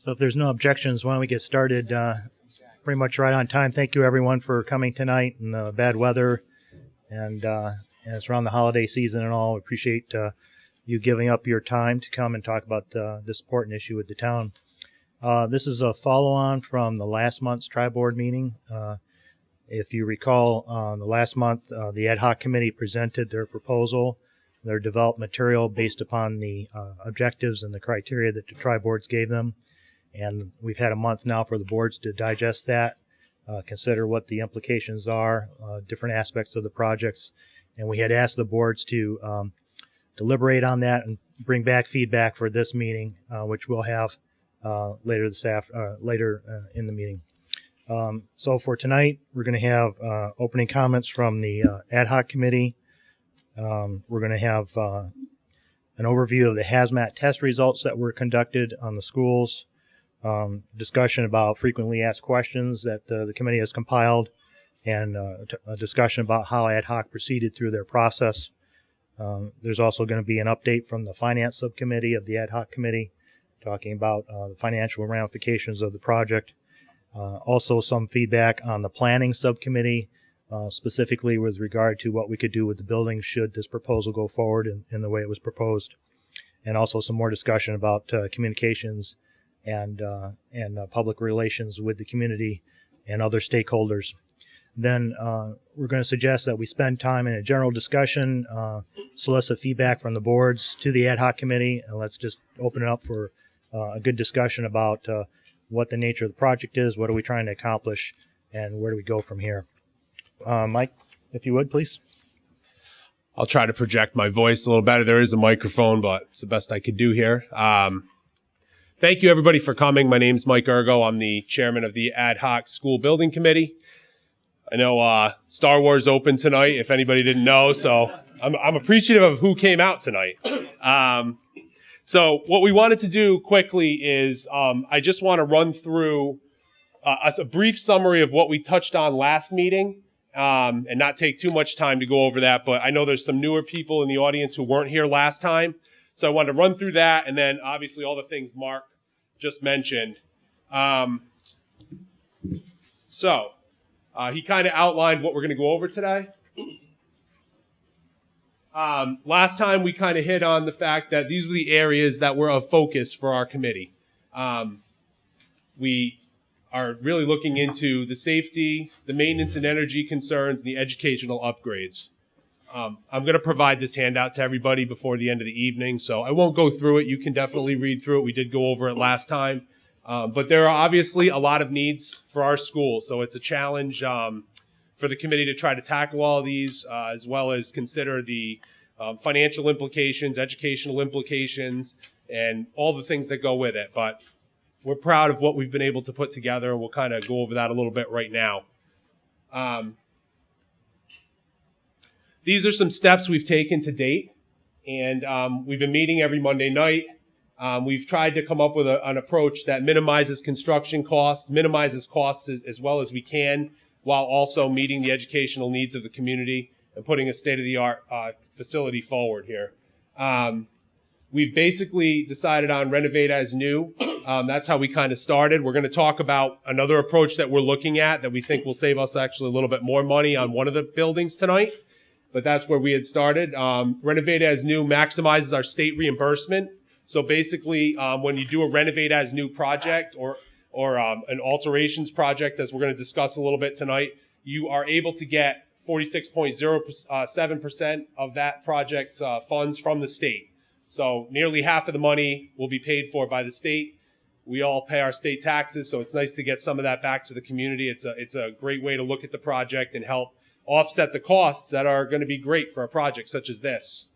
So if there's no objections, why don't we get started pretty much right on time. Thank you, everyone, for coming tonight in the bad weather. And it's around the holiday season and all. We appreciate you giving up your time to come and talk about this important issue with the town. This is a follow-on from the last month's tri-board meeting. If you recall, the last month, the ad hoc committee presented their proposal, their developed material based upon the objectives and the criteria that the tri-boards gave them. And we've had a month now for the boards to digest that, consider what the implications are, different aspects of the projects. And we had asked the boards to deliberate on that and bring back feedback for this meeting, which we'll have later in the meeting. So for tonight, we're going to have opening comments from the ad hoc committee. We're going to have an overview of the hazmat test results that were conducted on the schools. Discussion about frequently asked questions that the committee has compiled, and a discussion about how ad hoc proceeded through their process. There's also going to be an update from the finance subcommittee of the ad hoc committee, talking about the financial ramifications of the project. Also some feedback on the planning subcommittee, specifically with regard to what we could do with the building should this proposal go forward in the way it was proposed. And also some more discussion about communications and public relations with the community and other stakeholders. Then we're going to suggest that we spend time in a general discussion, solicit feedback from the boards to the ad hoc committee, and let's just open it up for a good discussion about what the nature of the project is, what are we trying to accomplish, and where do we go from here. Mike, if you would, please. I'll try to project my voice a little better. There is a microphone, but it's the best I could do here. Thank you, everybody, for coming. My name's Mike Urgo. I'm the chairman of the Ad Hoc School Building Committee. I know Star Wars opened tonight, if anybody didn't know, so I'm appreciative of who came out tonight. So what we wanted to do quickly is I just want to run through a brief summary of what we touched on last meeting and not take too much time to go over that, but I know there's some newer people in the audience who weren't here last time, so I wanted to run through that, and then obviously all the things Mark just mentioned. He kind of outlined what we're going to go over today. Last time we kind of hit on the fact that these were the areas that were of focus for our committee. We are really looking into the safety, the maintenance and energy concerns, and the educational upgrades. I'm going to provide this handout to everybody before the end of the evening, so I won't go through it. You can definitely read through it. We did go over it last time. But there are obviously a lot of needs for our school, so it's a challenge for the committee to try to tackle all of these, as well as consider the financial implications, educational implications, and all the things that go with it. But we're proud of what we've been able to put together, and we'll kind of go over that a little bit right now. These are some steps we've taken to date, and we've been meeting every Monday night. We've tried to come up with an approach that minimizes construction costs, minimizes costs as well as we can, while also meeting the educational needs of the community and putting a state-of-the-art facility forward here. We've basically decided on renovate as new. That's how we kind of started. We're going to talk about another approach that we're looking at that we think will save us actually a little bit more money on one of the buildings tonight. But that's where we had started. Renovate as new maximizes our state reimbursement. So basically, when you do a renovate as new project or an alterations project, as we're going to discuss a little bit tonight, you are able to get 46.07% of that project's funds from the state. So nearly half of the money will be paid for by the state. We all pay our state taxes, so it's nice to get some of that back to the community. It's a great way to look at the project and help offset the costs that are going to be great for a project such as this.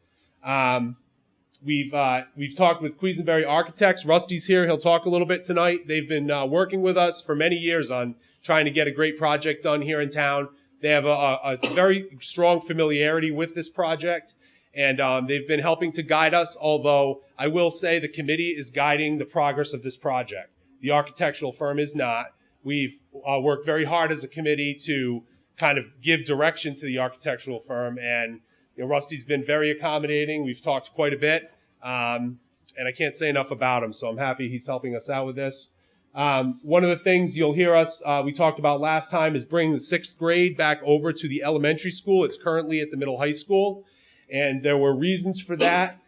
We've talked with Quisenberry Architects. Rusty's here. He'll talk a little bit tonight. They've been working with us for many years on trying to get a great project done here in town. They have a very strong familiarity with this project, and they've been helping to guide us, although I will say the committee is guiding the progress of this project. The architectural firm is not. We've worked very hard as a committee to kind of give direction to the architectural firm, and Rusty's been very accommodating. We've talked quite a bit, and I can't say enough about him, so I'm happy he's helping us out with this. One of the things you'll hear us, we talked about last time, is bringing the 6th grade back over to the elementary school. It's currently at the middle high school, and there were reasons for that.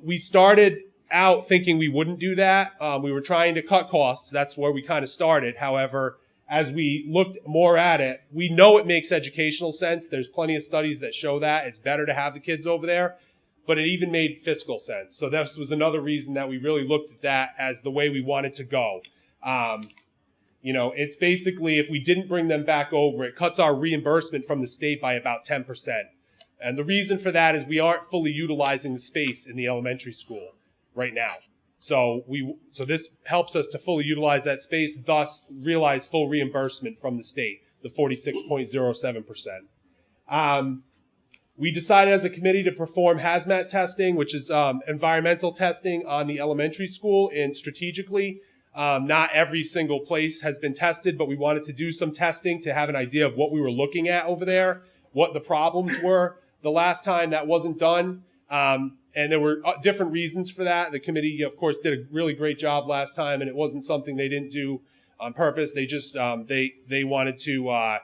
We started out thinking we wouldn't do that. We were trying to cut costs. That's where we kind of started. However, as we looked more at it, we know it makes educational sense. There's plenty of studies that show that. It's better to have the kids over there, but it even made fiscal sense. So this was another reason that we really looked at that as the way we wanted to go. It's basically, if we didn't bring them back over, it cuts our reimbursement from the state by about 10%. And the reason for that is we aren't fully utilizing the space in the elementary school right now. So this helps us to fully utilize that space, thus realize full reimbursement from the state, the 46.07%. We decided as a committee to perform hazmat testing, which is environmental testing on the elementary school, and strategically, not every single place has been tested, but we wanted to do some testing to have an idea of what we were looking at over there, what the problems were. The last time that wasn't done, and there were different reasons for that. The committee, of course, did a really great job last time, and it wasn't something they didn't do on purpose. They just they wanted to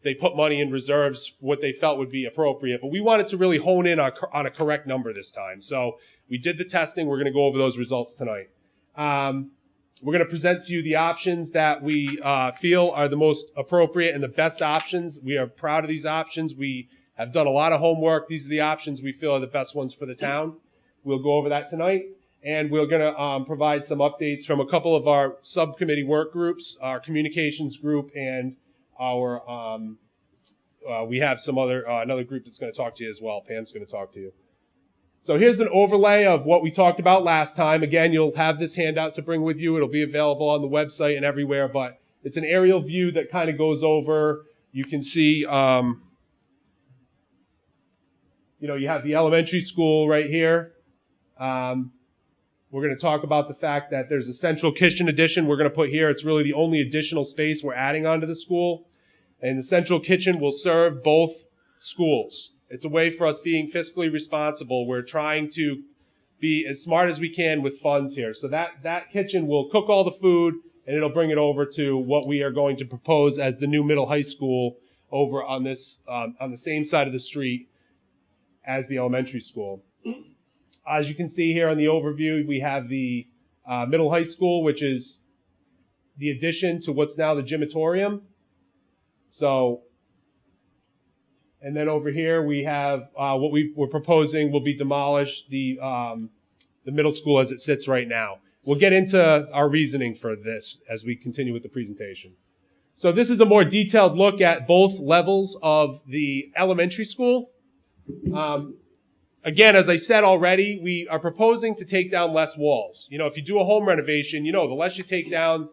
they put money in reserves, what they felt would be appropriate. But we wanted to really hone in on a correct number this time. So we did the testing. We're going to go over those results tonight. We're going to present to you the options that we feel are the most appropriate and the best options. We are proud of these options. We have done a lot of homework. These are the options we feel are the best ones for the town. We'll go over that tonight. And we're going to provide some updates from a couple of our subcommittee work groups, our communications group, and our we have some other another group that's going to talk to you as well. Pam's going to talk to you. So here's an overlay of what we talked about last time. Again, you'll have this handout to bring with you. It'll be available on the website and everywhere, but it's an aerial view that kind of goes over. You can see you have the elementary school right here. We're going to talk about the fact that there's a central kitchen addition we're going to put here. It's really the only additional space we're adding onto the school. And the central kitchen will serve both schools. It's a way for us being fiscally responsible. We're trying to be as smart as we can with funds here. So that kitchen will cook all the food, and it'll bring it over to what we are going to propose as the new middle high school over on this on the same side of the street as the elementary school. As you can see here on the overview, we have the middle high school, which is the addition to what's now the gymatorium. So, and then over here we have what we're proposing will be demolished, the middle school as it sits right now. We'll get into our reasoning for this as we continue with the presentation. So this is a more detailed look at both levels of the elementary school. Again, as I said already, we are proposing to take down less walls. If you do a home renovation, the less you take down,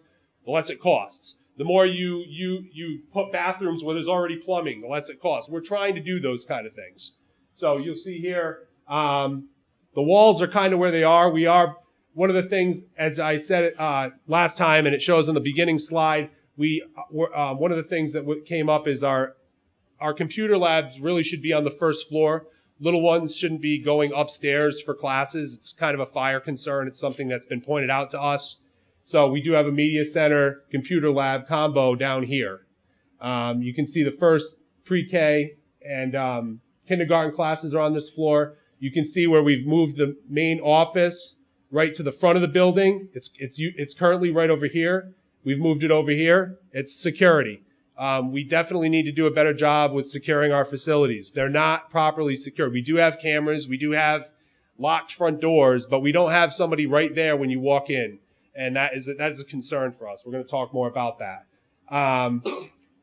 the less it costs. The more you put bathrooms where there's already plumbing, the less it costs. We're trying to do those kind of things. So you'll see here, the walls are kind of where they are. We are, one of the things, as I said last time, and it shows on the beginning slide, one of the things that came up is our computer labs really should be on the first floor. Little ones shouldn't be going upstairs for classes. It's kind of a fire concern. It's something that's been pointed out to us. So we do have a media center, computer lab combo down here. You can see the first pre-K and kindergarten classes are on this floor. You can see where we've moved the main office right to the front of the building. It's currently right over here. We've moved it over here. It's security. We definitely need to do a better job with securing our facilities. They're not properly secured. We do have cameras. We do have locked front doors, but we don't have somebody right there when you walk in. And that is a concern for us. We're going to talk more about that.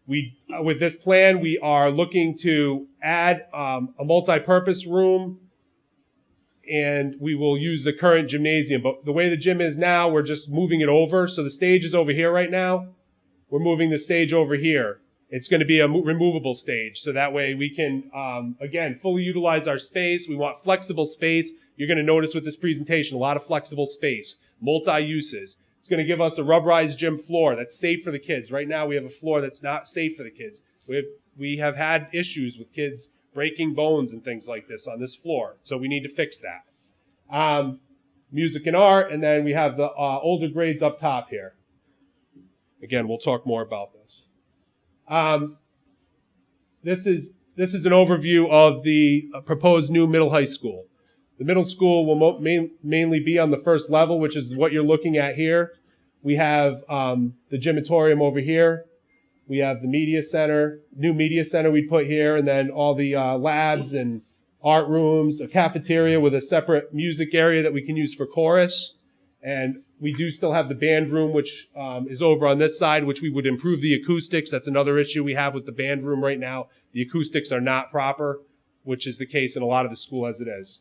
With this plan, we are looking to add a multi-purpose room, and we will use the current gymnasium. But the way the gym is now, we're just moving it over. So the stage is over here right now. We're moving the stage over here. It's going to be a removable stage. So that way we can, again, fully utilize our space. We want flexible space. You're going to notice with this presentation, a lot of flexible space, multi-uses. It's going to give us a rubberized gym floor that's safe for the kids. Right now we have a floor that's not safe for the kids. We have had issues with kids breaking bones and things like this on this floor. So we need to fix that. Music and art, and then we have the older grades up top here. again, we'll talk more about this. This is an overview of the proposed new middle high school. The middle school will mainly be on the first level, which is what you're looking at here. We have the gymatorium over here. We have the media center, new media center we put here, and then all the labs and art rooms, a cafeteria with a separate music area that we can use for chorus. And we do still have the band room, which is over on this side, which we would improve the acoustics. That's another issue we have with the band room right now. The acoustics are not proper, which is the case in a lot of the school as it is.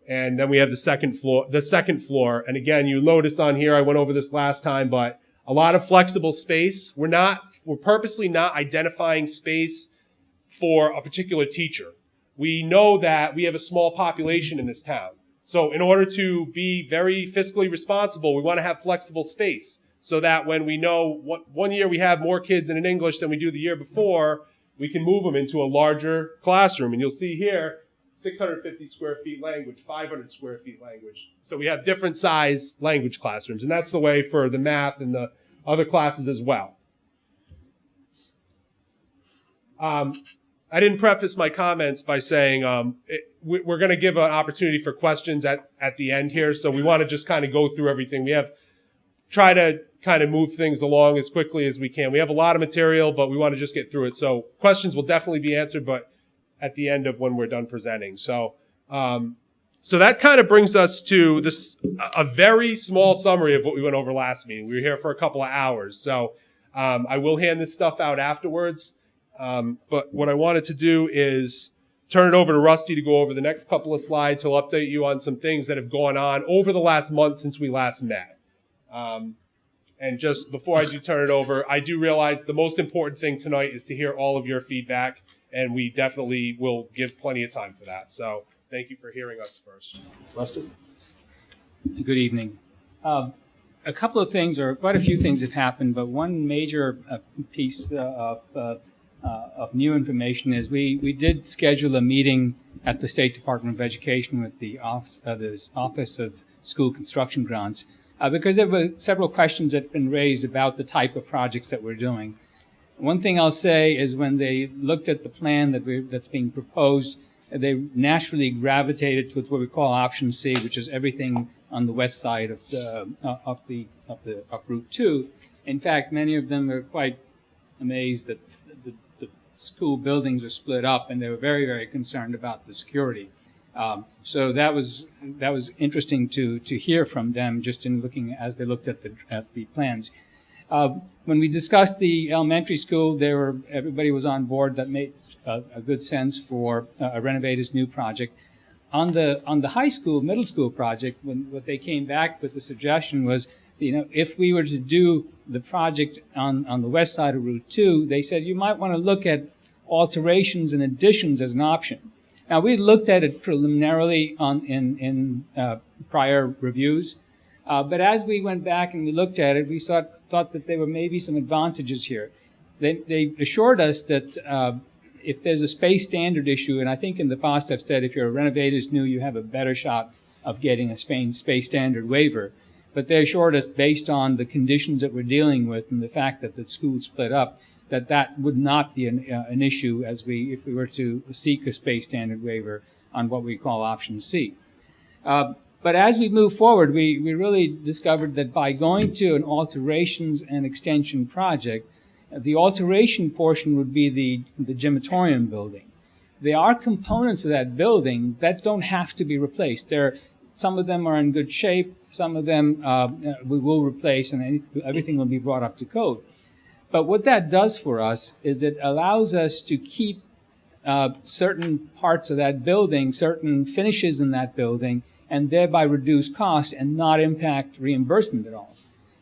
And then we have the second floor. And again, you notice on here, I went over this last time, but a lot of flexible space. We're purposely not identifying space for a particular teacher. We know that we have a small population in this town. So in order to be very fiscally responsible, we want to have flexible space so that when we know one year we have more kids in English than we do the year before, we can move them into a larger classroom. And you'll see here, 650 square feet language, 500 square feet language. So we have different size language classrooms, and that's the way for the math and the other classes as well. I didn't preface my comments by saying we're going to give an opportunity for questions at the end here, so we want to just kind of go through everything. Try to kind of move things along as quickly as we can. We have a lot of material, but we want to just get through it. So questions will definitely be answered, but at the end of when we're done presenting. So that kind of brings us to a very small summary of what we went over last meeting. We were here for a couple of hours. So I will hand this stuff out afterwards. But what I wanted to do is turn it over to Rusty to go over the next couple of slides. He'll update you on some things that have gone on over the last month since we last met. And just before I do turn it over, I do realize the most important thing tonight is to hear all of your feedback, and we definitely will give plenty of time for that. So thank you for hearing us first. Rusty? Good evening. A couple of things, or quite a few things have happened, but one major piece of new information is we did schedule a meeting at the State Department of Education with the Office of School Construction Grants because there were several questions that have been raised about the type of projects that we're doing. One thing I'll say is when they looked at the plan that's being proposed, they naturally gravitated towards what we call option C, which is everything on the west side of Route 2. In fact, many of them are quite amazed that the school buildings are split up, and they were very, very concerned about the security. So that was interesting to hear from them just in looking as they looked at the plans. When we discussed the elementary school, everybody was on board. That made a good sense for a Renovating's new project. On the high school, middle school project, what they came back with the suggestion was, if we were to do the project on the west side of Route 2, they said you might want to look at alterations and additions as an option. Now, we looked at it preliminarily in prior reviews, but as we went back and we looked at it, we thought that there were maybe some advantages here. They assured us that if there's a space standard issue, and I think in the past I've said if you're a Renovating's new, you have a better shot of getting a space standard waiver. But they assured us, based on the conditions that we're dealing with and the fact that the school split up, that would not be an issue if we were to seek a space standard waiver on what we call option C. But as we move forward, we really discovered that by going to an alterations and extension project, the alteration portion would be the gymatorium building. There are components of that building that don't have to be replaced. Some of them are in good shape. Some of them we will replace, and everything will be brought up to code. But what that does for us is it allows us to keep certain parts of that building, certain finishes in that building, and thereby reduce cost and not impact reimbursement at all.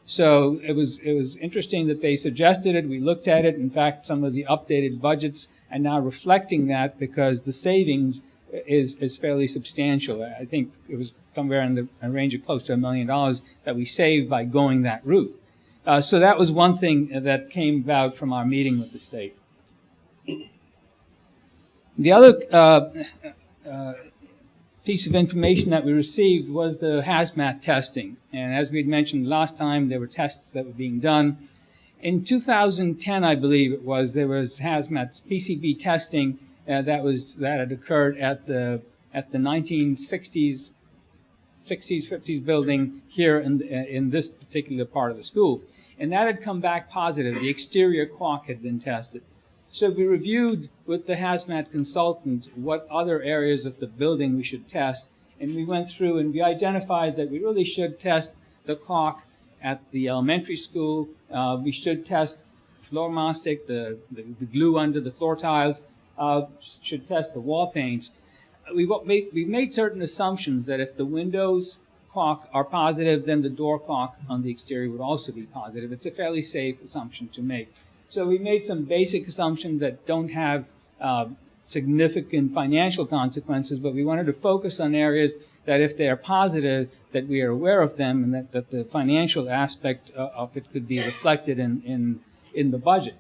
So it was interesting that they suggested it. We looked at it. In fact, some of the updated budgets are now reflecting that because the savings is fairly substantial. I think it was somewhere in the range of close to $1 million that we saved by going that route. So that was one thing that came about from our meeting with the state. piece of information that we received was the hazmat testing. And as we had mentioned last time, there were tests that were being done. In 2010, I believe it was, there was hazmat PCB testing that had occurred at the 1960s, 60s, 50s building here in this particular part of the school. And that had come back positive. The exterior caulk had been tested. So we reviewed with the hazmat consultant what other areas of the building we should test. And we went through and we identified that we really should test the caulk at the elementary school. We should test floor mastic, the glue under the floor tiles. Should test the wall paints. We've made certain assumptions that if the windows caulk are positive, then the door caulk on the exterior would also be positive. It's a fairly safe assumption to make. So we made some basic assumptions that don't have significant financial consequences, but we wanted to focus on areas that if they are positive, that we are aware of them and that the financial aspect of it could be reflected in the budget.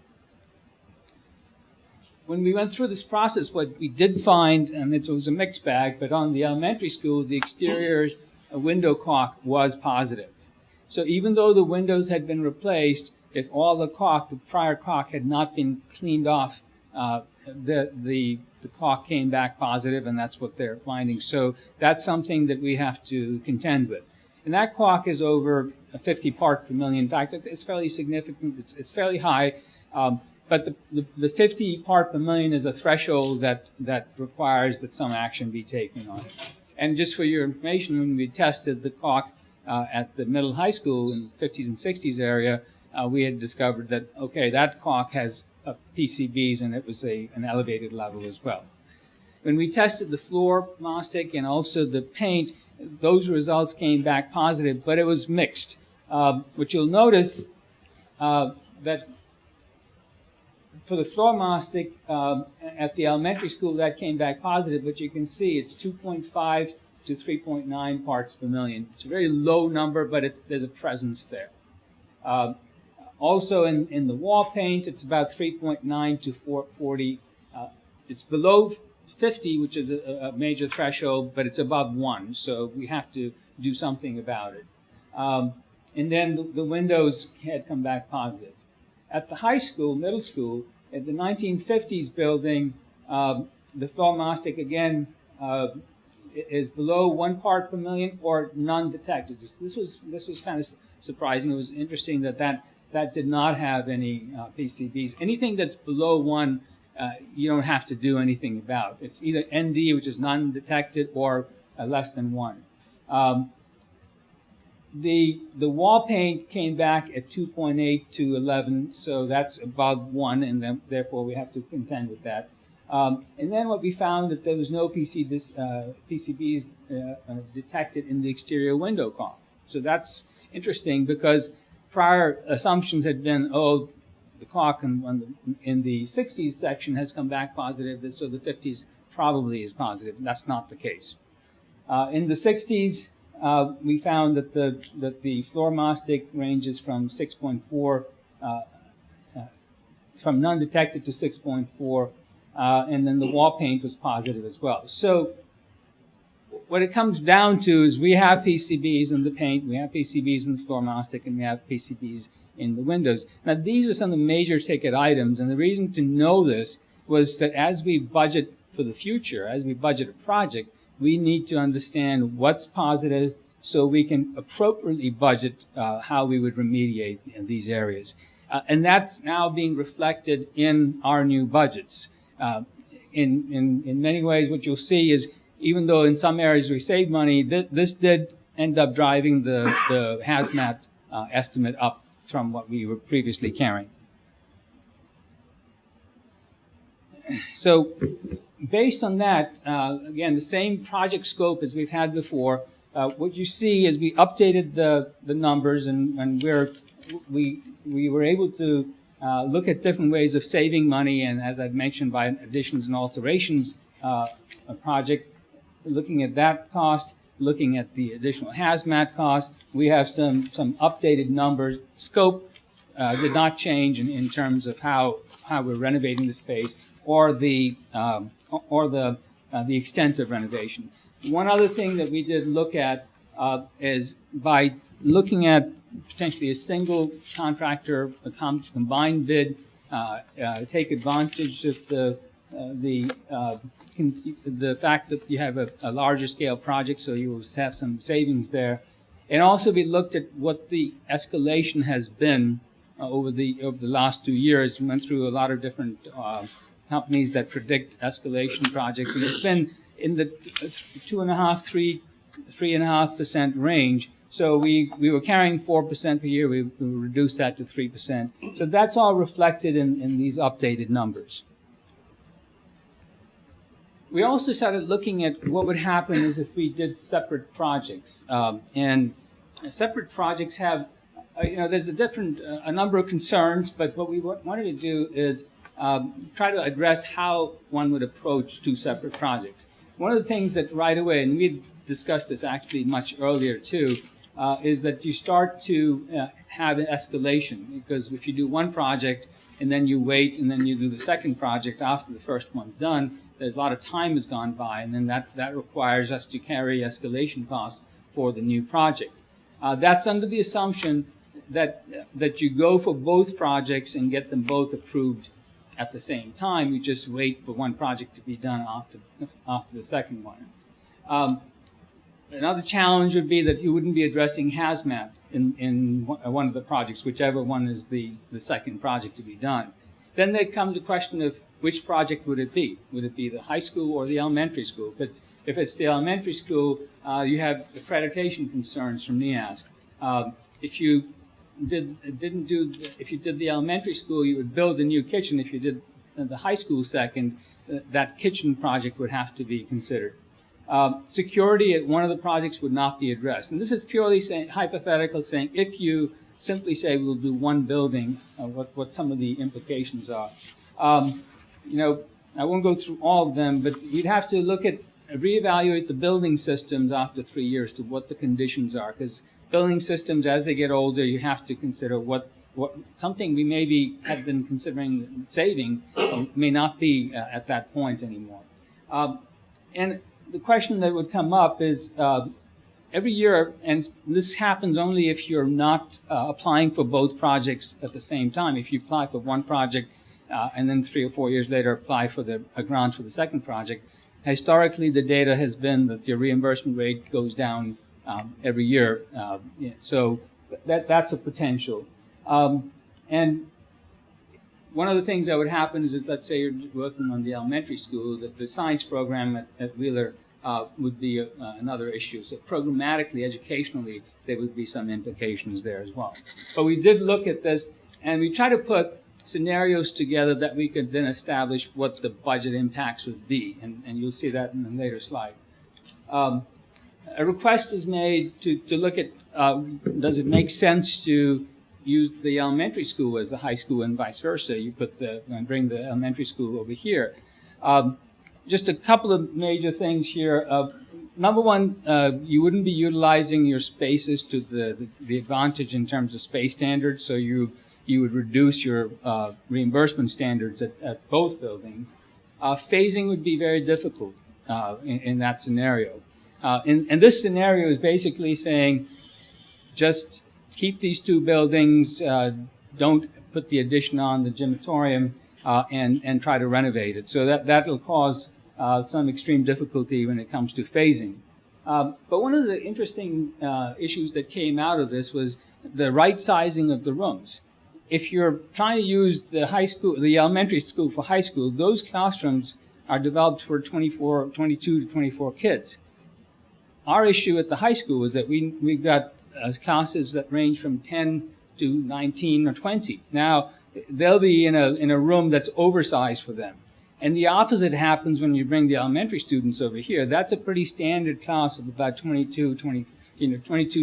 When we went through this process, what we did find, and it was a mixed bag, but on the elementary school, the exterior window caulk was positive. So even though the windows had been replaced, if all the caulk, the prior caulk, had not been cleaned off, the caulk came back positive, and that's what they're finding. So that's something that we have to contend with. And that caulk is over 50 part per million. In fact, it's fairly significant. It's fairly high. But the 50 part per million is a threshold that requires that some action be taken on it. And just for your information, when we tested the caulk at the middle high school in the 50s and 60s area, we had discovered that, okay, that caulk has PCBs and it was an elevated level as well. When we tested the floor mastic and also the paint, those results came back positive, but it was mixed. What you'll notice that for the floor mastic at the elementary school, that came back positive, but you can see it's 2.5 to 3.9 parts per million. It's a very low number, but there's a presence there. Also in the wall paint, it's about 3.9 to 440. It's below 50, which is a major threshold, but it's above 1, so we have to do something about it. And then the windows had come back positive. At the high school, middle school, at the 1950s building, the floor mastic again is below 1 part per million or non-detected. This was kind of surprising. It was interesting that did not have any PCBs. Anything that's below 1, you don't have to do anything about. It's either ND, which is non-detected, or less than 1. The wall paint came back at 2.8 to 11, so that's above 1, and then, therefore we have to contend with that. And then what we found that there was no PCBs detected in the exterior window caulk. So that's interesting because prior assumptions had been, oh, the caulk in the 60s section has come back positive, so the 50s probably is positive. That's not the case. In the 60s, we found that the floor mastic ranges from 6.4, from non-detected to 6.4, and then the wall paint was positive as well. So what it comes down to is we have PCBs in the paint, we have PCBs in the floor mastic, and we have PCBs in the windows. Now, these are some of the major ticket items, and the reason to know this was that as we budget for the future, as we budget a project, we need to understand what's positive so we can appropriately budget how we would remediate in these areas. And that's now being reflected in our new budgets. In many ways, what you'll see is even though in some areas we saved money, this did end up driving the hazmat estimate up from what we were previously carrying. So based on that, again, the same project scope as we've had before, what you see is we updated the numbers and we were able to look at different ways of saving money, and as I've mentioned, by additions and alterations project, looking at that cost, looking at the additional hazmat cost, we have some updated numbers. Scope did not change in terms of how we're renovating the space or the extent of renovation. One other thing that we did look at is by looking at potentially a single contractor, a combined bid, take advantage of the fact that you have a larger scale project, so you will have some savings there. And also we looked at what the escalation has been over the last 2 years. We went through a lot of different companies that predict escalation projects, and it's been in the 3.5% range. So we were carrying 4% per year. We reduced that to 3%. So that's all reflected in these updated numbers. We also started looking at what would happen is if we did separate projects. And separate projects have, there's a number of concerns, but what we wanted to do is try to address how one would approach two separate projects. One of the things that right away, and we discussed this actually much earlier too, is that you start to have an escalation, because if you do one project and then you wait and then you do the second project after the first one's done, there's a lot of time has gone by, and then that requires us to carry escalation costs for the new project. That's under the assumption that you go for both projects and get them both approved at the same time. You just wait for one project to be done after the second one. Another challenge would be that you wouldn't be addressing hazmat in one of the projects, whichever one is the second project to be done. Then there comes the question of which project would it be? Would it be the high school or the elementary school? If it's the elementary school, you have accreditation concerns from NEASC. If you did the elementary school, you would build a new kitchen. If you did the high school second, that kitchen project would have to be considered. Security at one of the projects would not be addressed. And this is purely hypothetical, saying if you simply say we'll do one building, what some of the implications are. I won't go through all of them, but we'd have to reevaluate the building systems after 3 years to what the conditions are, because building systems, as they get older, you have to consider what something we maybe had been considering saving may not be at that point anymore. And the question that would come up is every year, and this happens only if you're not applying for both projects at the same time. If you apply for one project and then 3 or 4 years later apply for a grant for the second project, historically the data has been that your reimbursement rate goes down every year. So that's a potential. And one of the things that would happen is let's say you're working on the elementary school, that the science program at Wheeler would be another issue. So programmatically, educationally, there would be some implications there as well. But we did look at this, and we tried to put scenarios together that we could then establish what the budget impacts would be, and you'll see that in a later slide. A request was made to look at does it make sense to use the elementary school as the high school and vice versa. You bring the elementary school over here. Just a couple of major things here. Number one, you wouldn't be utilizing your spaces to the advantage in terms of space standards, so you would reduce your reimbursement standards at both buildings. Phasing would be very difficult in that scenario. And this scenario is basically saying just keep these two buildings, don't put the addition on the gymatorium, and try to renovate it. So that'll cause some extreme difficulty when it comes to phasing. But one of the interesting issues that came out of this was the right sizing of the rooms. If you're trying to use the elementary school for high school, those classrooms are developed for 22 to 24 kids. Our issue at the high school is that we've got classes that range from 10 to 19 or 20. Now, they'll be in a room that's oversized for them. And the opposite happens when you bring the elementary students over here. That's a pretty standard class of about 22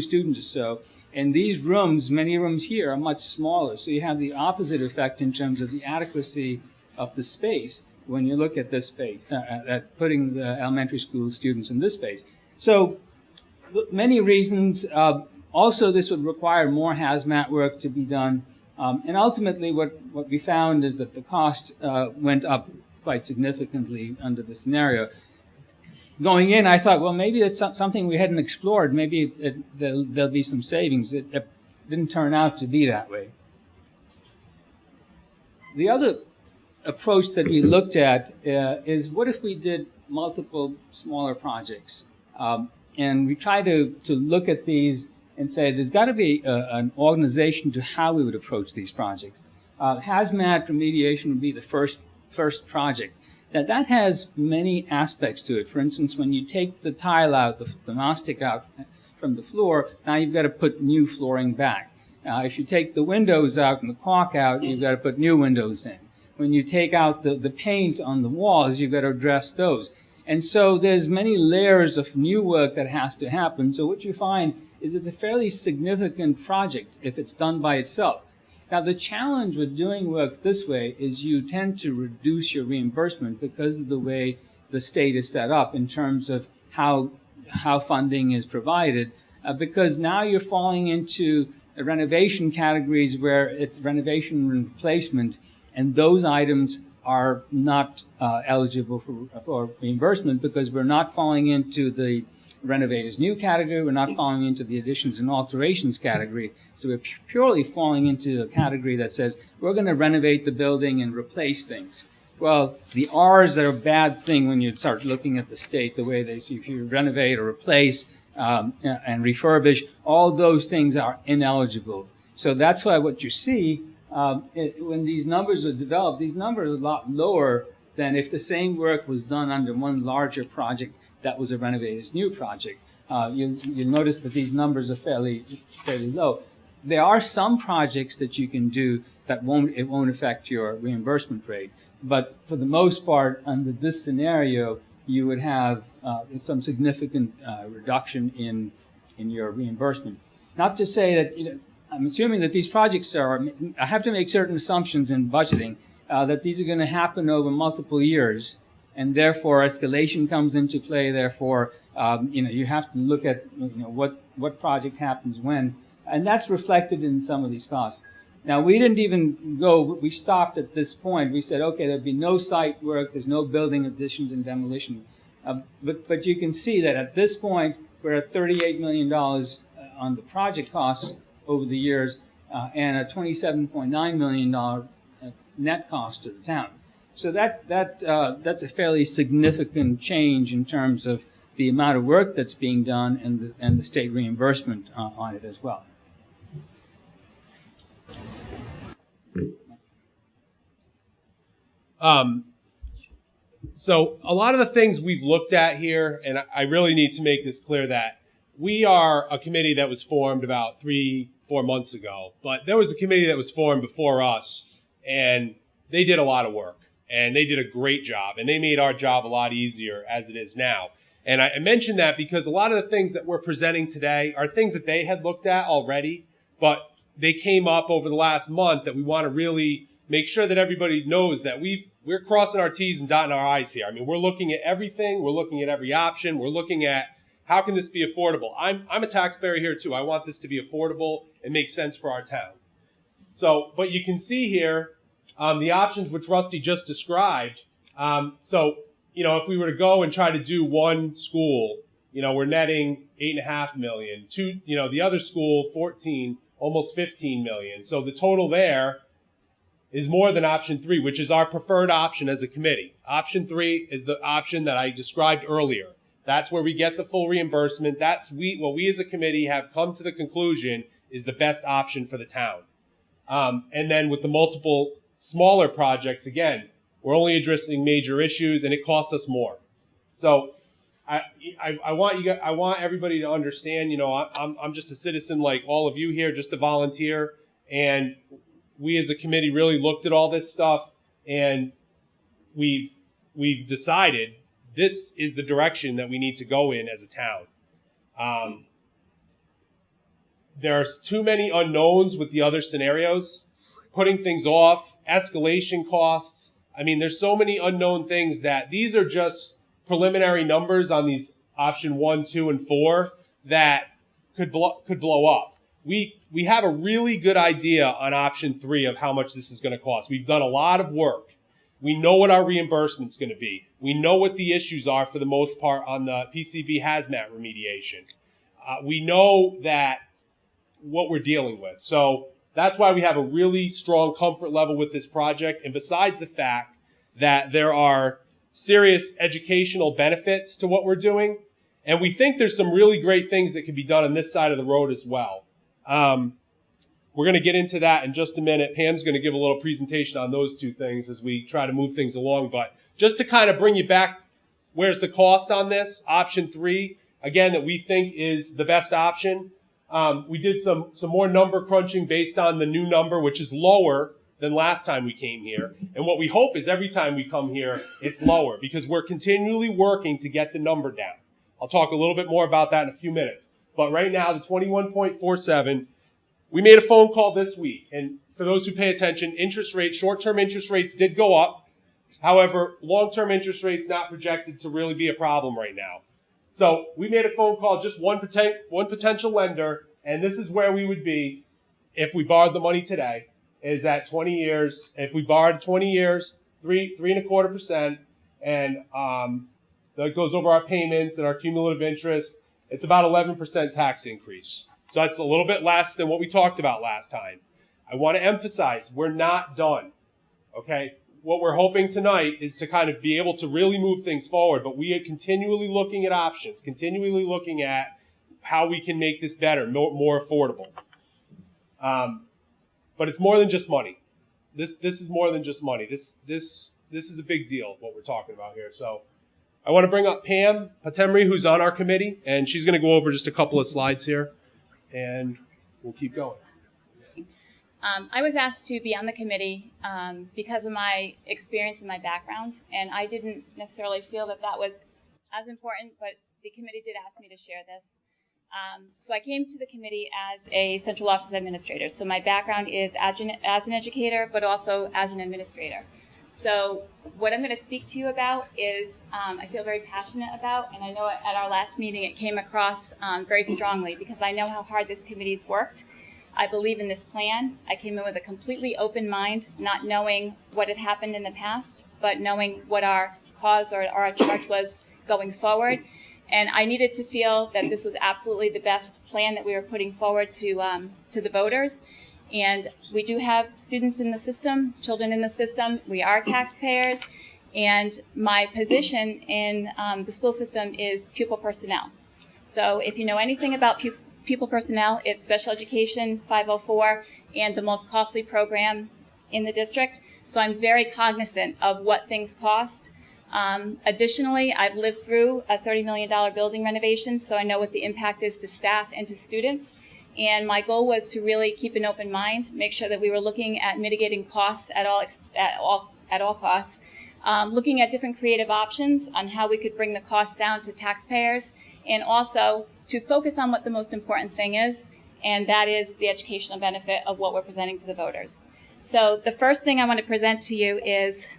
students or so. And these rooms, many rooms here, are much smaller. So you have the opposite effect in terms of the adequacy of the space when you look at this space, at putting the elementary school students in this space. So many reasons. Also, this would require more hazmat work to be done. And ultimately, what we found is that the cost went up quite significantly under the scenario. going in, I thought, well, maybe it's something we hadn't explored. Maybe there'll be some savings. It didn't turn out to be that way. The other approach that we looked at is what if we did multiple smaller projects? And we try to look at these and say there's got to be an organization to how we would approach these projects. Hazmat remediation would be the first project. Now that has many aspects to it. For instance, when you take the tile out, the mastic out from the floor, now you've got to put new flooring back. If you take the windows out and the caulk out, you've got to put new windows in. When you take out the paint on the walls, you've got to address those. And so there's many layers of new work that has to happen. So what you find is it's a fairly significant project if it's done by itself. Now the challenge with doing work this way is you tend to reduce your reimbursement because of the way the state is set up in terms of how funding is provided, because now you're falling into renovation categories where it's renovation and replacement, and those items are not eligible for reimbursement because we're not falling into the renovators new category, we're not falling into the additions and alterations category, so we're purely falling into a category that says we're going to renovate the building and replace things. Well, the R's are a bad thing when you start looking at the state, the way they see if you renovate or replace and refurbish, all those things are ineligible. So that's why what you see when these numbers are developed, these numbers are a lot lower than if the same work was done under one larger project that was a renovators new project. You'll notice that these numbers are fairly low. There are some projects that you can do that won't affect your reimbursement rate, but for the most part, under this scenario, you would have some significant reduction in your reimbursement. Not to say that I'm assuming that these projects I have to make certain assumptions in budgeting that these are going to happen over multiple years, and therefore escalation comes into play. Therefore, you have to look at what project happens when, and that's reflected in some of these costs. Now, we didn't even we stopped at this point. We said, okay, there'd be no site work, there's no building additions and demolition. But you can see that at this point, we're at $38 million on the project costs over the years and a $27.9 million net cost to the town. So that's a fairly significant change in terms of the amount of work that's being done and the state reimbursement on it as well. So a lot of the things we've looked at here, and I really need to make this clear that we are a committee that was formed about 3-4 months ago, but there was a committee that was formed before us, and they did a lot of work, and they did a great job, and they made our job a lot easier as it is now. And I mention that because a lot of the things that we're presenting today are things that they had looked at already, but they came up over the last month that we want to really make sure that everybody knows that we're crossing our T's and dotting our I's here. I mean, we're looking at everything. We're looking at every option. We're looking at how can this be affordable. I'm a taxpayer here too. I want this to be affordable and make sense for our town. So, but you can see here the options which Rusty just described. So, if we were to go and try to do one school, we're netting $8.5 million. The other school, 14, almost 15 million. So the total there is more than option 3, which is our preferred option as a committee. Option 3 is the option that I described earlier. That's where we get the full reimbursement. That's what we as a committee have come to the conclusion is the best option for the town. And then with the multiple smaller projects, again, we're only addressing major issues, and it costs us more. So I want everybody to understand. I'm just a citizen like all of you here, just a volunteer, and we as a committee really looked at all this stuff, and we've decided this is the direction that we need to go in as a town. There's too many unknowns with the other scenarios, putting things off, escalation costs. I mean, there's so many unknown things that these are just preliminary numbers on these option 1, 2, and 4 that could blow up. We have a really good idea on option 3 of how much this is going to cost. We've done a lot of work. We know what our reimbursement's going to be. We know what the issues are for the most part on the PCB hazmat remediation. We know that what we're dealing with. So that's why we have a really strong comfort level with this project. And besides the fact that there are serious educational benefits to what we're doing, and we think there's some really great things that can be done on this side of the road as well. We're going to get into that in just a minute. Pam's going to give a little presentation on those two things as we try to move things along. But just to kind of bring you back, where's the cost on this? Option 3, again, that we think is the best option. We did some more number crunching based on the new number, which is lower than last time we came here. And what we hope is every time we come here, it's lower because we're continually working to get the number down. I'll talk a little bit more about that in a few minutes. But right now, the 21.47, we made a phone call this week. And for those who pay attention, interest rates, short-term interest rates did go up. However, long-term interest rates not projected to really be a problem right now. So we made a phone call, just one potential lender, and this is where we would be if we borrowed the money today, is at 20 years. If we borrowed 20 years, 3.25%, and that goes over our payments and our cumulative interest, it's about 11% tax increase. So that's a little bit less than what we talked about last time. I want to emphasize, we're not done, okay? What we're hoping tonight is to kind of be able to really move things forward, but we are continually looking at options, continually looking at how we can make this better, more affordable. But it's more than just money. This is more than just money. This is a big deal, what we're talking about here. So I want to bring up Pam Potemri, who's on our committee, and she's going to go over just a couple of slides here, and we'll keep going. I was asked to be on the committee because of my experience and my background, and I didn't necessarily feel that that was as important, but the committee did ask me to share this. So I came to the committee as a central office administrator. So my background is as an educator, but also as an administrator. So what I'm going to speak to you about is I feel very passionate about, and I know at our last meeting it came across very strongly because I know how hard this committee's worked. I believe in this plan. I came in with a completely open mind, not knowing what had happened in the past, but knowing what our cause or our charge was going forward. And I needed to feel that this was absolutely the best plan that we were putting forward to the voters. And we do have students in the system, children in the system. We are taxpayers. And my position in the school system is pupil personnel. So if you know anything about pupil personnel, it's special education 504 and the most costly program in the district. So I'm very cognizant of what things cost. Additionally, I've lived through a $30 million building renovation, so I know what the impact is to staff and to students. And my goal was to really keep an open mind, make sure that we were looking at mitigating costs at all costs, looking at different creative options on how we could bring the costs down to taxpayers, and also to focus on what the most important thing is, and that is the educational benefit of what we're presenting to the voters. So the first thing I want to present to you is,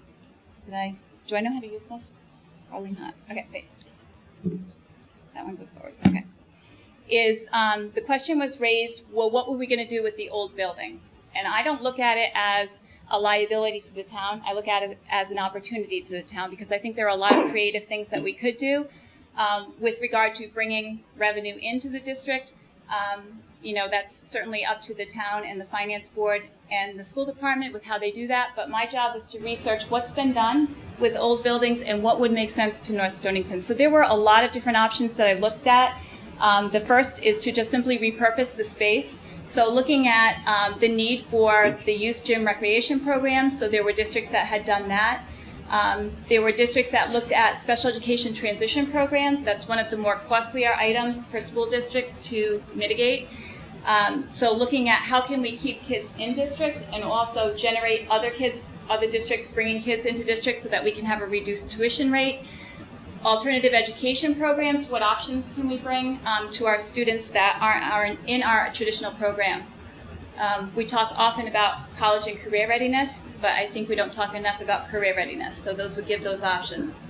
do I know how to use this? Probably not. Okay, wait. That one goes forward. Okay. The question was raised, well, what were we going to do with the old building? And I don't look at it as a liability to the town. I look at it as an opportunity to the town because I think there are a lot of creative things that we could do with regard to bringing revenue into the district. That's certainly up to the town and the finance board and the school department with how they do that. But my job was to research what's been done with old buildings and what would make sense to North Stonington. So there were a lot of different options that I looked at. The first is to just simply repurpose the space. So looking at the need for the youth gym recreation program, so there were districts that had done that. There were districts that looked at special education transition programs. That's one of the more costlier items for school districts to mitigate. So looking at how can we keep kids in district and also generate other districts bringing kids into district so that we can have a reduced tuition rate. Alternative education programs, what options can we bring to our students that aren't in our traditional program? We talk often about college and career readiness, but I think we don't talk enough about career readiness, so those would give those options.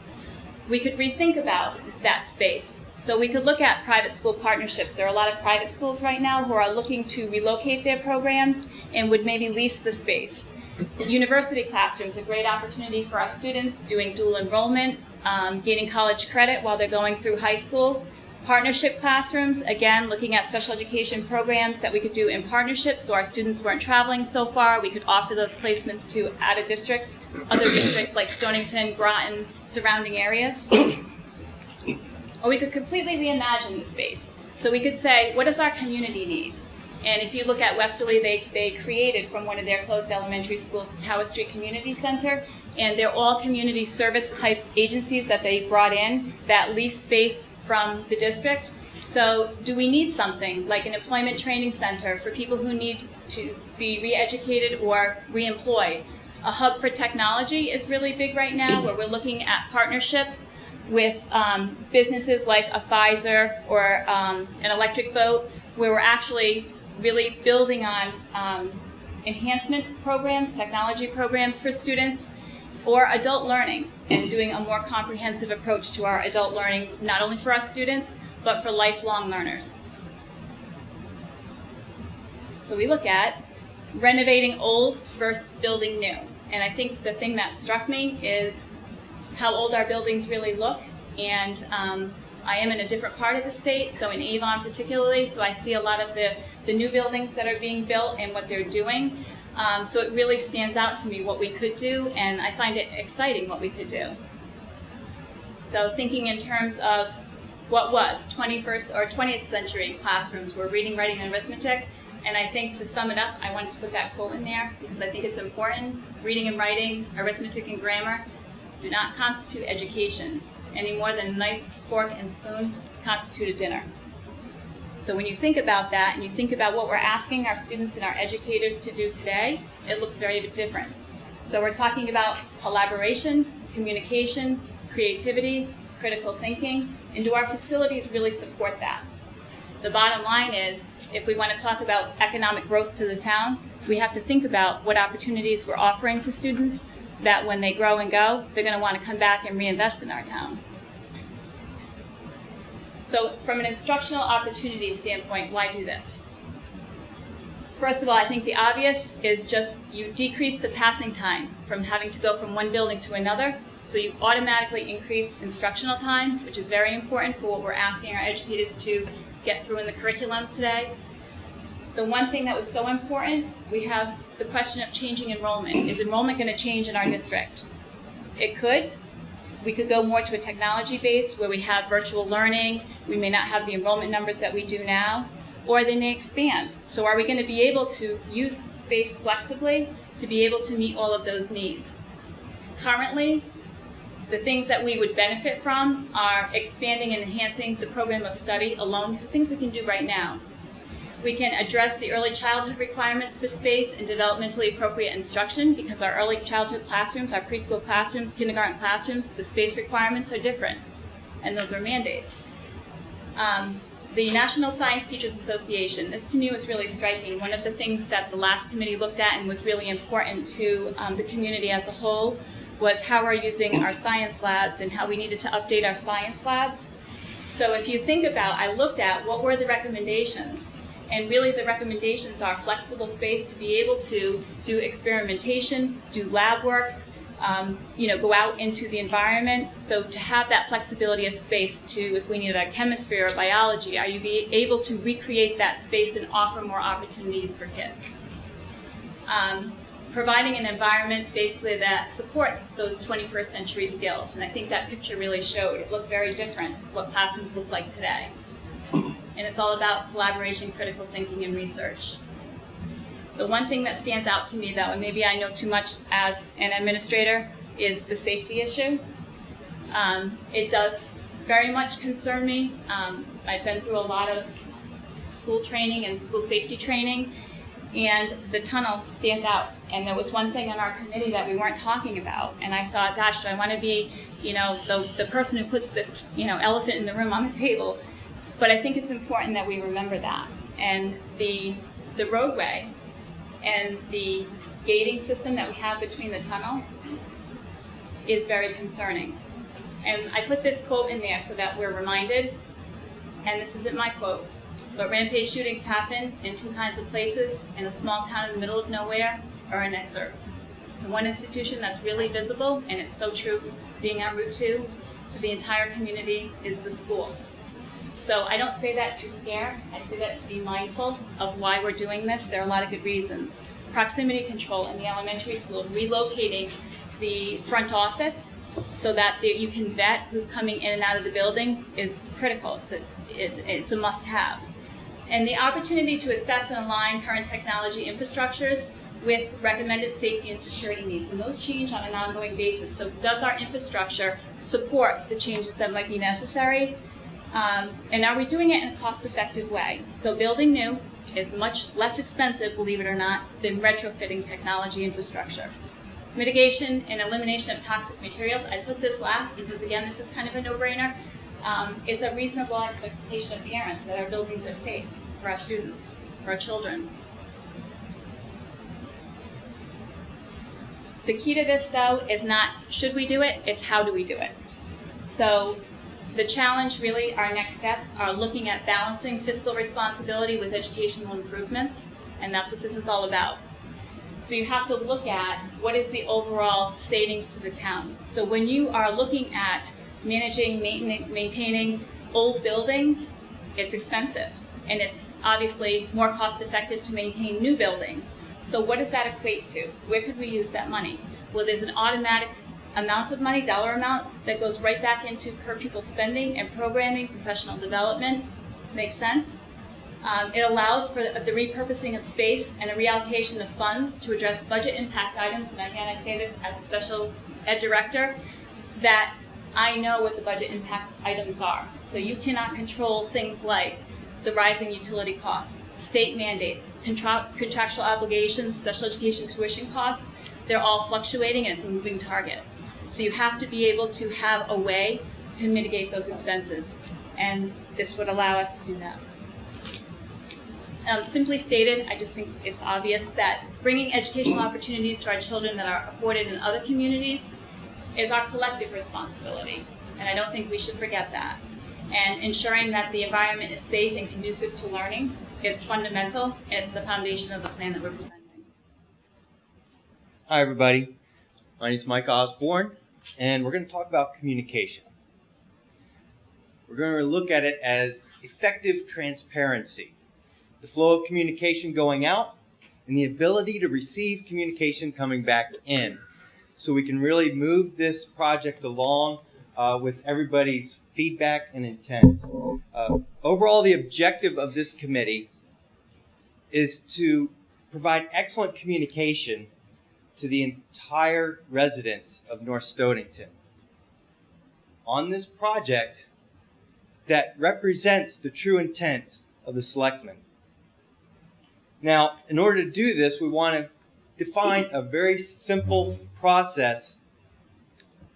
We could rethink about that space. So we could look at private school partnerships. There are a lot of private schools right now who are looking to relocate their programs and would maybe lease the space. University classrooms, a great opportunity for our students doing dual enrollment, gaining college credit while they're going through high school. Partnership classrooms, again, looking at special education programs that we could do in partnership so our students weren't traveling so far. We could offer those placements to other districts like Stonington, Groton, surrounding areas. Or we could completely reimagine the space. So we could say, what does our community need? And if you look at Westerly, they created from one of their closed elementary schools, Tower Street Community Center, and they're all community service type agencies that they brought in that lease space from the district. So do we need something like an employment training center for people who need to be re-educated or re-employed? A hub for technology is really big right now, where we're looking at partnerships with businesses like a Pfizer or an electric boat, where we're actually really building on enhancement programs, technology programs for students, or adult learning, and doing a more comprehensive approach to our adult learning, not only for our students, but for lifelong learners. So we look at renovating old versus building new. And I think the thing that struck me is how old our buildings really look. And I am in a different part of the state, so in Avon particularly, so I see a lot of the new buildings that are being built and what they're doing. So it really stands out to me what we could do, and I find it exciting what we could do. So thinking in terms of what was 21st or 20th century classrooms were reading, writing, and arithmetic, and I think to sum it up, I wanted to put that quote in there because I think it's important. Reading and writing, arithmetic, and grammar do not constitute education any more than a knife, fork, and spoon constitute a dinner. So when you think about that and you think about what we're asking our students and our educators to do today, it looks very different. So we're talking about collaboration, communication, creativity, critical thinking, and do our facilities really support that? The bottom line is, if we want to talk about economic growth to the town, we have to think about what opportunities we're offering to students that when they grow and go, they're going to want to come back and reinvest in our town. So from an instructional opportunity standpoint, why do this? First of all, I think the obvious is just you decrease the passing time from having to go from one building to another. So you automatically increase instructional time, which is very important for what we're asking our educators to get through in the curriculum today. The one thing that was so important, we have the question of changing enrollment. Is enrollment going to change in our district? It could. We could go more to a technology base where we have virtual learning. We may not have the enrollment numbers that we do now, or they may expand. So are we going to be able to use space flexibly to be able to meet all of those needs? Currently, the things that we would benefit from are expanding and enhancing the program of study alone. These are things we can do right now. We can address the early childhood requirements for space and developmentally appropriate instruction because our early childhood classrooms, our preschool classrooms, kindergarten classrooms, the space requirements are different, and those are mandates. The National Science Teachers Association, this to me was really striking. One of the things that the last committee looked at and was really important to the community as a whole was how we're using our science labs and how we needed to update our science labs. So if you think about, I looked at what were the recommendations. And really the recommendations are flexible space to be able to do experimentation, do lab works, go out into the environment. So to have that flexibility of space to, if we needed a chemistry or biology, are you be able to recreate that space and offer more opportunities for kids? Providing an environment basically that supports those 21st century skills. And I think that picture really showed. It looked very different what classrooms look like today. And it's all about collaboration, critical thinking, and research. The one thing that stands out to me, though, and maybe I know too much as an administrator, is the safety issue. It does very much concern me. I've been through a lot of school training and school safety training, and the tunnel stands out. And there was one thing on our committee that we weren't talking about, and I thought, gosh, do I want to be, the person who puts this, elephant in the room on the table? But I think it's important that we remember that. And the roadway and the gating system that we have between the tunnel is very concerning. And I put this quote in there so that we're reminded, and this isn't my quote, but rampage shootings happen in two kinds of places, in a small town in the middle of nowhere or an exurb. The one institution that's really visible, and it's so true being on Route 2, to the entire community is the school. So I don't say that to scare, I say that to be mindful of why we're doing this. There are a lot of good reasons. Proximity control in the elementary school, relocating the front office so that you can vet who's coming in and out of the building is critical. It's a must-have. And the opportunity to assess and align current technology infrastructures with recommended safety and security needs. And those change on an ongoing basis. So does our infrastructure support the changes that might be necessary? And are we doing it in a cost-effective way? So building new is much less expensive, believe it or not, than retrofitting technology infrastructure. Mitigation and elimination of toxic materials. I put this last because, again, this is kind of a no-brainer. It's a reasonable expectation of parents that our buildings are safe for our students, for our children. The key to this, though, is not should we do it, it's how do we do it. So the challenge, really, our next steps are looking at balancing fiscal responsibility with educational improvements, and that's what this is all about. So you have to look at what is the overall savings to the town. So when you are looking at managing, maintaining old buildings, it's expensive, and it's obviously more cost-effective to maintain new buildings. So what does that equate to? Where could we use that money? Well, there's an automatic amount of money, dollar amount, that goes right back into per pupil spending and programming, professional development. Makes sense? It allows for the repurposing of space and a reallocation of funds to address budget impact items. And again, I say this as a special ed director, that I know what the budget impact items are. So you cannot control things like the rising utility costs, state mandates, contractual obligations, special education tuition costs. They're all fluctuating, and it's a moving target. So you have to be able to have a way to mitigate those expenses, and this would allow us to do that. Simply stated, I just think it's obvious that bringing educational opportunities to our children that are afforded in other communities is our collective responsibility, and I don't think we should forget that. And ensuring that the environment is safe and conducive to learning, it's fundamental, and it's the foundation of the plan that we're presenting. Hi everybody, my name is Mike Osborn, and we're going to talk about communication. We're going to look at it as effective transparency, the flow of communication going out, and the ability to receive communication coming back in, so we can really move this project along with everybody's feedback and intent. Overall, the objective of this committee is to provide excellent communication to the entire residents of North Stonington on this project that represents the true intent of the Selectmen. Now, in order to do this, we want to define a very simple process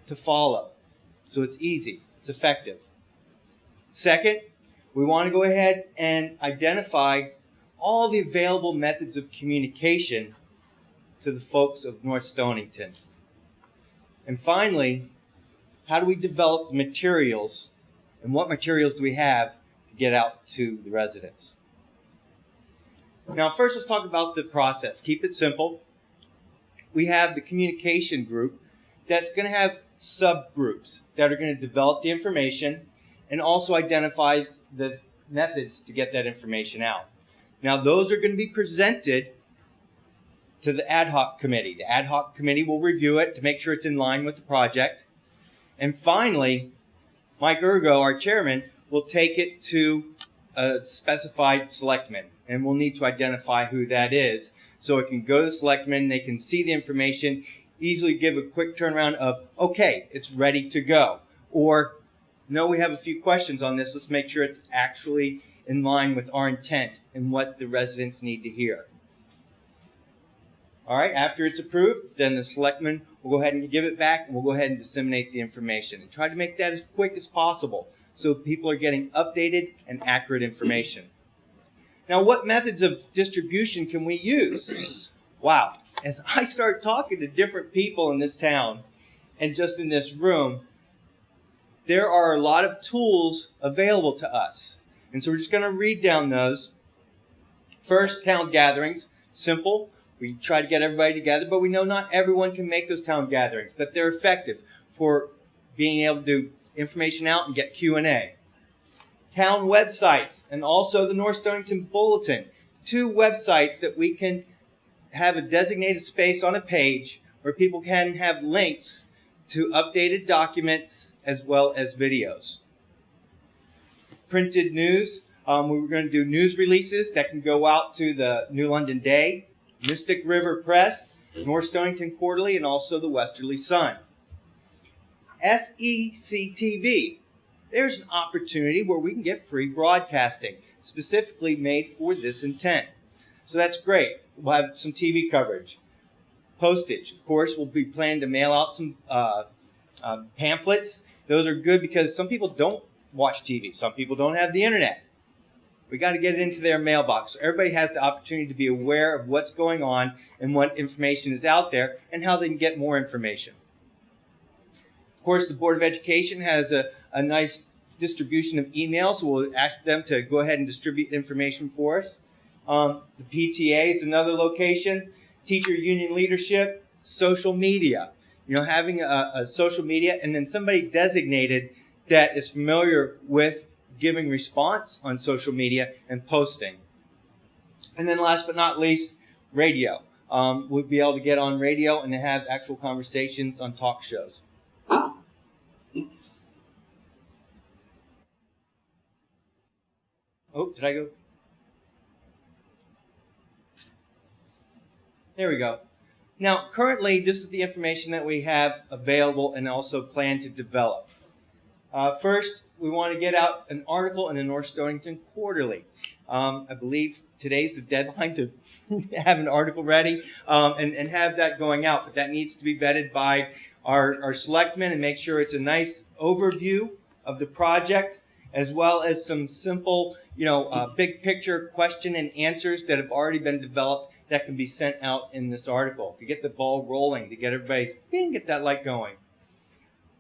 to follow, so it's easy, it's effective. Second, we want to go ahead and identify all the available methods of communication to the folks of North Stonington. And finally, how do we develop materials, and what materials do we have to get out to the residents? Now, first, let's talk about the process. Keep it simple. We have the communication group that's going to have subgroups that are going to develop the information and also identify the methods to get that information out. Now, those are going to be presented to the ad hoc committee. The ad hoc committee will review it to make sure it's in line with the project. And finally, Mike Urgo, our chairman, will take it to a specified selectman, and we'll need to identify who that is. So it can go to the selectmen, they can see the information, easily give a quick turnaround of, okay, it's ready to go. Or, no, we have a few questions on this, let's make sure it's actually in line with our intent and what the residents need to hear. All right, after it's approved, then the selectmen will go ahead and give it back, and we'll go ahead and disseminate the information and try to make that as quick as possible so people are getting updated and accurate information. Now, what methods of distribution can we use? Wow, as I start talking to different people in this town and just in this room, there are a lot of tools available to us. And so we're just going to read down those. First, town gatherings. Simple. We try to get everybody together, but we know not everyone can make those town gatherings, but they're effective for being able to do information out and get Q&A. Town websites and also the North Stonington Bulletin, 2 websites that we can have a designated space on a page where people can have links to updated documents as well as videos. Printed news, we were going to do news releases that can go out to the New London Day, Mystic River Press, North Stonington Quarterly, and also the Westerly Sun. SECTV. There's an opportunity where we can get free broadcasting, specifically made for this intent. So that's great. We'll have some TV coverage. Postage. Of course, we'll be planning to mail out some pamphlets. Those are good because some people don't watch TV. Some people don't have the internet. We got to get it into their mailbox. So everybody has the opportunity to be aware of what's going on and what information is out there and how they can get more information. Of course, the Board of Education has a nice distribution of emails, so we'll ask them to go ahead and distribute information for us. The PTA is another location. Teacher union leadership, social media. You know, having a social media and then somebody designated that is familiar with giving response on social media and posting. And then last but not least, radio. We'll be able to get on radio and have actual conversations on talk shows. Oh, did I go? There we go. Now, currently, this is the information that we have available and also plan to develop. First, we want to get out an article in the North Stonington Quarterly. I believe today's the deadline to have an article ready and have that going out. But that needs to be vetted by our selectmen and make sure it's a nice overview of the project, as well as some simple, big picture question and answers that have already been developed that can be sent out in this article to get the ball rolling, to get everybody's, get that light going.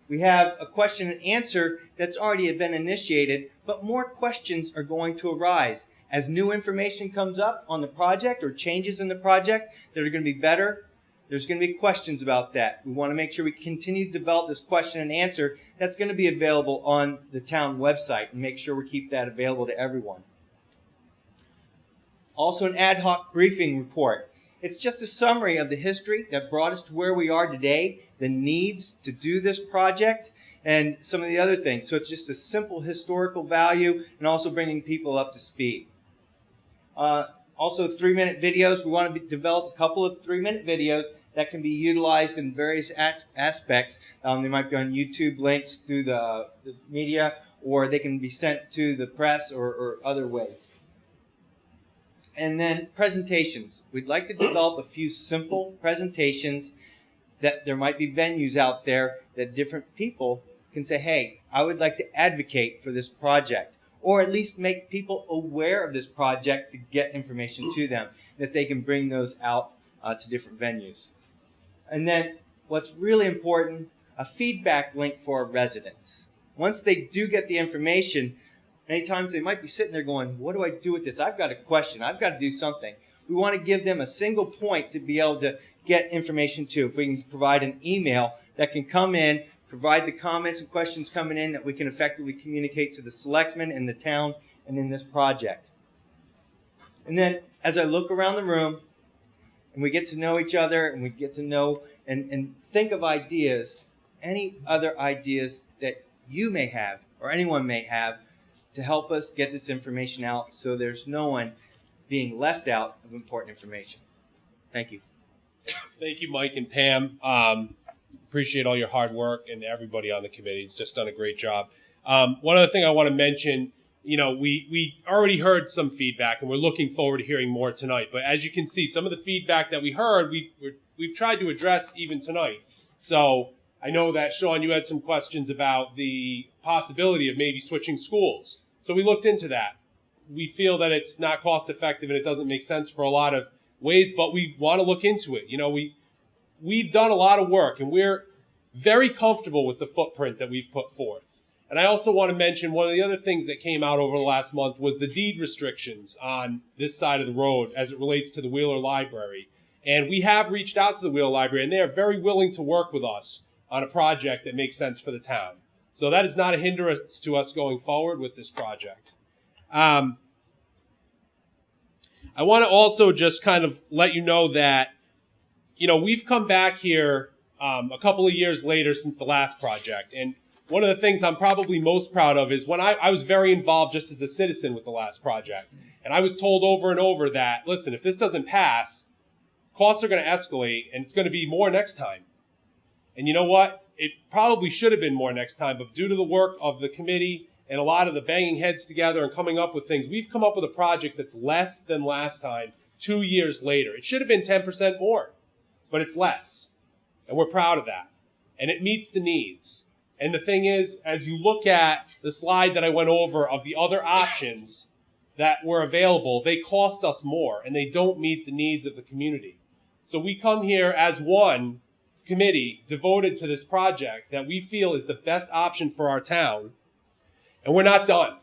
We have a question and answer that's already been initiated, but more questions are going to arise. As new information comes up on the project or changes in the project that are going to be better, there's going to be questions about that. We want to make sure we continue to develop this question and answer that's going to be available on the town website and make sure we keep that available to everyone. Also an ad hoc briefing report. It's just a summary of the history that brought us to where we are today, the needs to do this project, and some of the other things. So it's just a simple historical value and also bringing people up to speed. Also 3-minute videos. We want to develop a couple of 3-minute videos that can be utilized in various aspects. They might be on YouTube links through the media, or they can be sent to the press or other ways. And then presentations. We'd like to develop a few simple presentations that there might be venues out there that different people can say, hey, I would like to advocate for this project, or at least make people aware of this project to get information to them, that they can bring those out to different venues. And then what's really important, a feedback link for our residents. Once they do get the information, many times they might be sitting there going, what do I do with this? I've got a question. I've got to do something. We want to give them a single point to be able to get information to. If we can provide an email that can come in, provide the comments and questions coming in that we can effectively communicate to the selectmen in the town and in this project. And then as I look around the room and we get to know each other and we get to know and think of ideas, any other ideas that you may have or anyone may have to help us get this information out so there's no one being left out of important information. Thank you. Thank you, Mike and Pam. Appreciate all your hard work and everybody on the committee. It's just done a great job. One other thing I want to mention, we already heard some feedback and we're looking forward to hearing more tonight. But as you can see, some of the feedback that we heard, we've tried to address even tonight. So I know that, Sean, you had some questions about the possibility of maybe switching schools. So we looked into that. We feel that it's not cost effective and it doesn't make sense for a lot of ways, but we want to look into it. We've done a lot of work and we're very comfortable with the footprint that we've put forth. And I also want to mention one of the other things that came out over the last month was the deed restrictions on this side of the road as it relates to the Wheeler Library. And we have reached out to the Wheeler Library, and they are very willing to work with us on a project that makes sense for the town. So that is not a hindrance to us going forward with this project. I want to also just kind of let you know that, we've come back here a couple of years later since the last project. And one of the things I'm probably most proud of is when I was very involved just as a citizen with the last project. And I was told over and over that, listen, if this doesn't pass, costs are going to escalate and it's going to be more next time. And you know what? It probably should have been more next time, but due to the work of the committee and a lot of the banging heads together and coming up with things, we've come up with a project that's less than last time 2 years later. It should have been 10% more, but it's less. And we're proud of that. And it meets the needs. And the thing is, as you look at the slide that I went over of the other options that were available, they cost us more and they don't meet the needs of the community. So we come here as one committee devoted to this project that we feel is the best option for our town. And we're not done.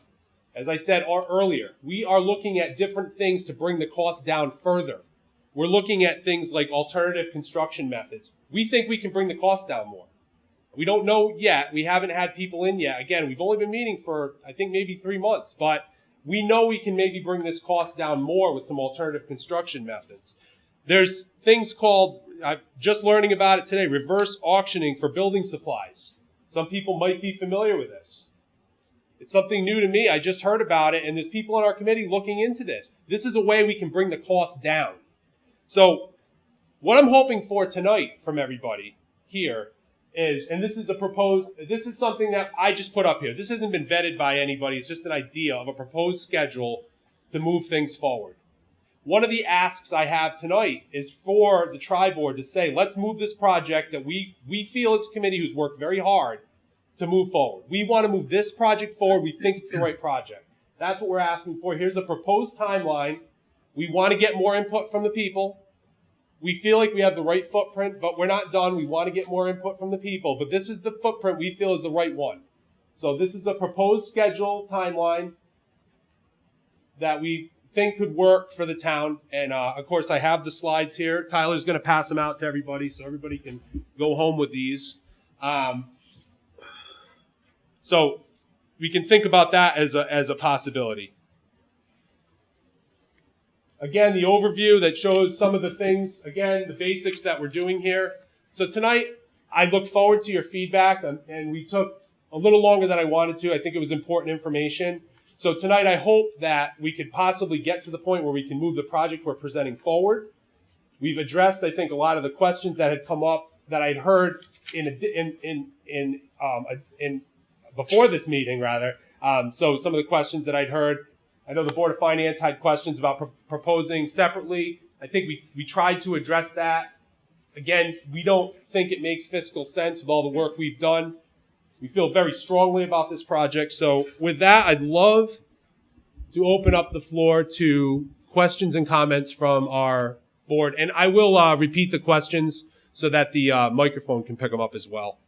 As I said earlier, we are looking at different things to bring the cost down further. We're looking at things like alternative construction methods. We think we can bring the cost down more. We don't know yet. We haven't had people in yet. Again, we've only been meeting for, I think, maybe 3 months. But we know we can maybe bring this cost down more with some alternative construction methods. There's things called, I'm just learning about it today, reverse auctioning for building supplies. Some people might be familiar with this. It's something new to me. I just heard about it, and there's people on our committee looking into this. This is a way we can bring the cost down. So what I'm hoping for tonight from everybody here is, and this is something that I just put up here. This hasn't been vetted by anybody. It's just an idea of a proposed schedule to move things forward. One of the asks I have tonight is for the tri-board to say, let's move this project that we feel as a committee who's worked very hard to move forward. We want to move this project forward. We think it's the right project. That's what we're asking for. Here's a proposed timeline. We want to get more input from the people. We feel like we have the right footprint, but we're not done. We want to get more input from the people. But this is the footprint we feel is the right one. So this is a proposed schedule timeline that we think could work for the town. And of course, I have the slides here. Tyler's going to pass them out to everybody so everybody can go home with these. So we can think about that as a possibility. Again, the overview that shows some of the things, again, the basics that we're doing here. So tonight, I look forward to your feedback, and we took a little longer than I wanted to. I think it was important information. So tonight, I hope that we could possibly get to the point where we can move the project we're presenting forward. We've addressed, I think, a lot of the questions that had come up that I'd heard before this meeting, rather. So some of the questions that I'd heard, I know the Board of Finance had questions about proposing separately. I think we tried to address that. Again, we don't think it makes fiscal sense with all the work we've done. We feel very strongly about this project. So with that, I'd love to open up the floor to questions and comments from our board. And I will repeat the questions so that the microphone can pick them up as well.